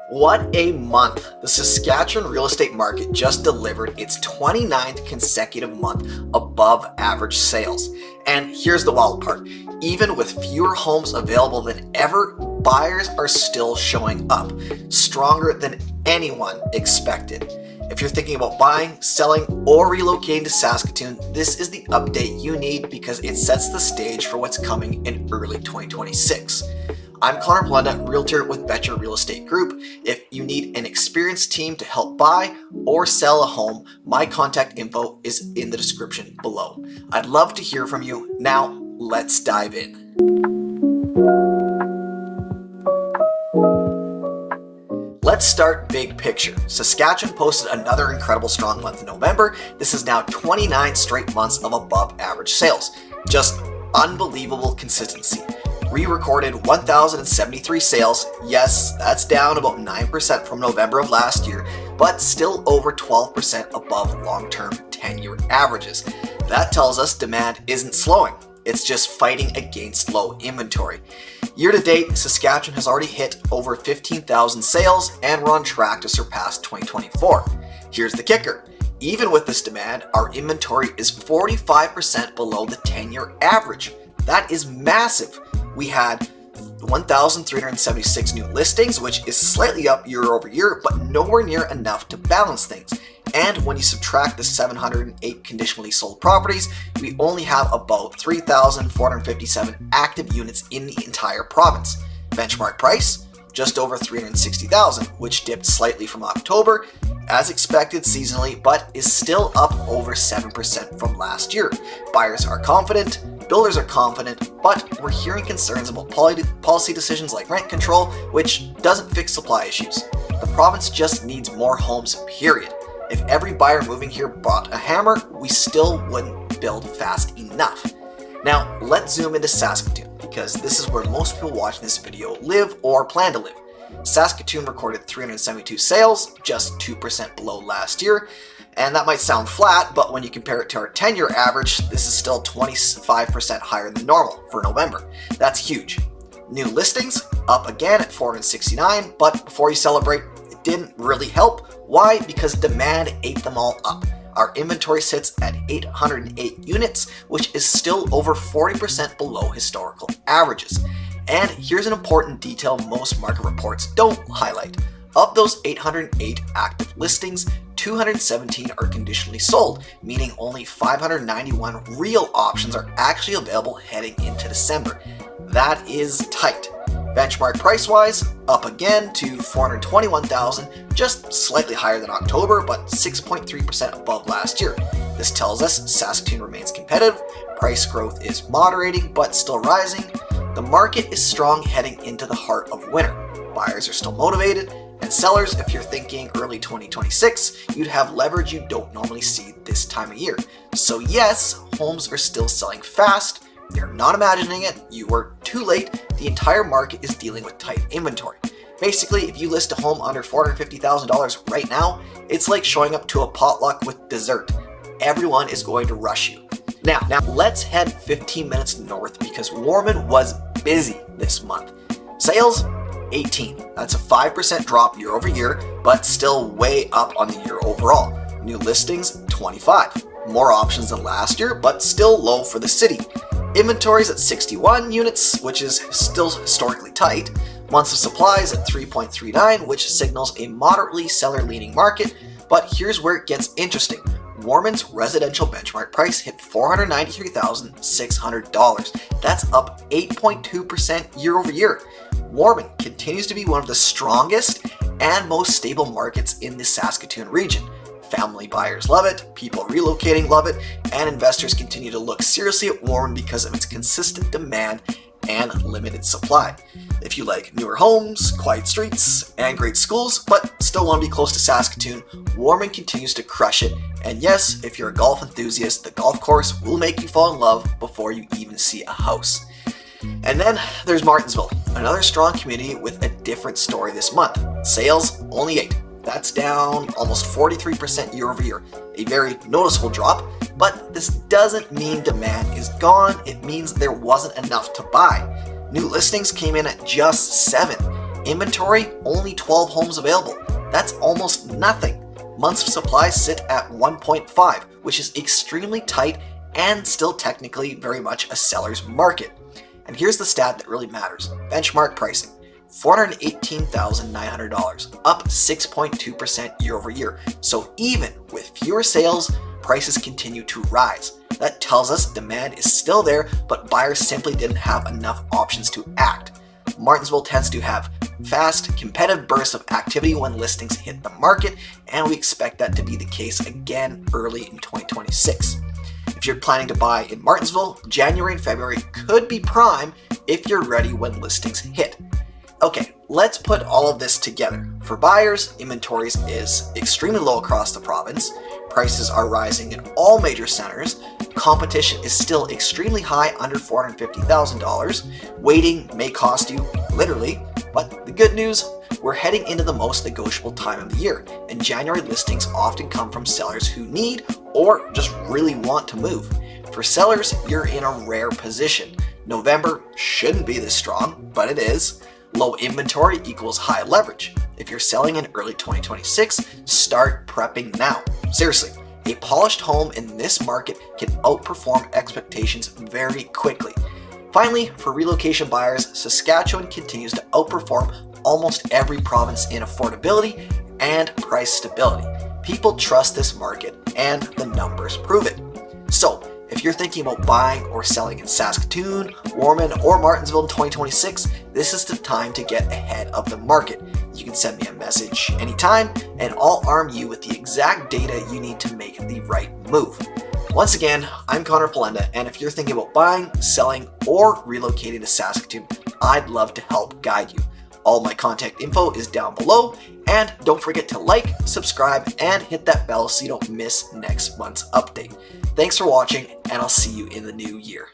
What a month! The Saskatchewan real estate market just delivered its 29th consecutive month above average sales. And here's the wild part. Even with fewer homes available than ever, buyers are still showing up, stronger than anyone expected. If you're thinking about buying, selling, or relocating to Saskatoon, this is the update you need because it sets the stage for what's coming in early 2026. I'm Conor, Palendat, Realtor with Better Real Estate Group. If you need an experienced team to help buy or sell a home, my contact info is in the description below. I'd love to hear from you. Now, let's dive in. Let's start big picture. Saskatchewan posted another incredible strong month in November. This is now 29 straight months of above average sales. Just unbelievable consistency. We recorded 1,073 sales. Yes, that's down about 9% from November of last year, but still over 12% above long-term 10-year averages. That tells us demand isn't slowing. It's just fighting against low inventory. Year to date, Saskatchewan has already hit over 15,000 sales and we're on track to surpass 2024. Here's the kicker. Even with this demand, our inventory is 45% below the 10-year average. That is massive. We had 1,376 new listings, which is slightly up year over year, but nowhere near enough to balance things. And when you subtract the 708 conditionally sold properties, we only have about 3,457 active units in the entire province. Benchmark price, just over 360,000, which dipped slightly from October, as expected seasonally, but is still up over 7% from last year. Buyers are confident, builders are confident, but we're hearing concerns about policy decisions like rent control, which doesn't fix supply issues. The province just needs more homes, period. If every buyer moving here bought a hammer, we still wouldn't build fast enough. Now, let's zoom into Saskatoon, because this is where most people watching this video live or plan to live. Saskatoon recorded 372 sales, just 2% below last year. And that might sound flat, but when you compare it to our 10-year average, this is still 25% higher than normal for November. That's huge. New listings, up again at 469, but before you celebrate, it didn't really help. Why? Because demand ate them all up. Our inventory sits at 808 units, which is still over 40% below historical averages. And here's an important detail most market reports don't highlight. Of those 808 active listings, 217 are conditionally sold, meaning only 591 real options are actually available heading into December. That is tight. Benchmark price-wise, up again to 421,000, just slightly higher than October, but 6.3% above last year. This tells us Saskatoon remains competitive, price growth is moderating but still rising. The market is strong heading into the heart of winter. Buyers are still motivated, and sellers, if you're thinking early 2026, you'd have leverage you don't normally see this time of year. So yes, homes are still selling fast. You're not imagining it. You were too late. The entire market is dealing with tight inventory. Basically, if you list a home under $450,000 right now, it's like showing up to a potluck with dessert. Everyone is going to rush you. Now let's head 15 minutes north because Warman was busy this month. Sales, 18. That's a 5% drop year over year, but still way up on the year overall. New listings, 25. More options than last year, but still low for the city. Inventories at 61 units, which is still historically tight. Months of supplies at 3.39, which signals a moderately seller-leaning market. But here's where it gets interesting. Warman's residential benchmark price hit $493,600. That's up 8.2% year over year. Warman continues to be one of the strongest and most stable markets in the Saskatoon region. Family buyers love it, people relocating love it, and investors continue to look seriously at Warman because of its consistent demand and limited supply. If you like newer homes, quiet streets, and great schools, but still want to be close to Saskatoon, Warman continues to crush it. And yes, if you're a golf enthusiast, the golf course will make you fall in love before you even see a house. And then there's Martensville, another strong community with a different story this month. Sales, only 8. That's down almost 43% year over year, a very noticeable drop, but this doesn't mean demand is gone, it means there wasn't enough to buy. New listings came in at just 7. Inventory, only 12 homes available. That's almost nothing. Months of supply sit at 1.5, which is extremely tight and still technically very much a seller's market. And here's the stat that really matters. Benchmark pricing, $418,900, up 6.2% year over year. So even with fewer sales, prices continue to rise. That tells us demand is still there, but buyers simply didn't have enough options to act. Martensville tends to have fast, competitive bursts of activity when listings hit the market, and we expect that to be the case again early in 2026. If you're planning to buy in Martensville, January and February could be prime if you're ready when listings hit. Okay, let's put all of this together. For buyers, inventories is extremely low across the province. Prices are rising in all major centers. Competition is still extremely high, under $450,000. Waiting may cost you literally, but the good news, we're heading into the most negotiable time of the year, and January listings often come from sellers who need or just really want to move. For sellers, you're in a rare position. November shouldn't be this strong, but it is. Low inventory equals high leverage. If you're selling in early 2026, start prepping now. Seriously, a polished home in this market can outperform expectations very quickly. Finally, for relocation buyers, Saskatchewan continues to outperform almost every province in affordability and price stability. People trust this market, and the numbers prove it. So, if you're thinking about buying or selling in Saskatoon, Warman, or Martensville in 2026, this is the time to get ahead of the market. You can send me a message anytime, and I'll arm you with the exact data you need to make the right move. Once again, I'm Conor Palendat, and if you're thinking about buying, selling, or relocating to Saskatoon, I'd love to help guide you. All my contact info is down below, and don't forget to like, subscribe, and hit that bell so you don't miss next month's update. Thanks for watching, and I'll see you in the new year.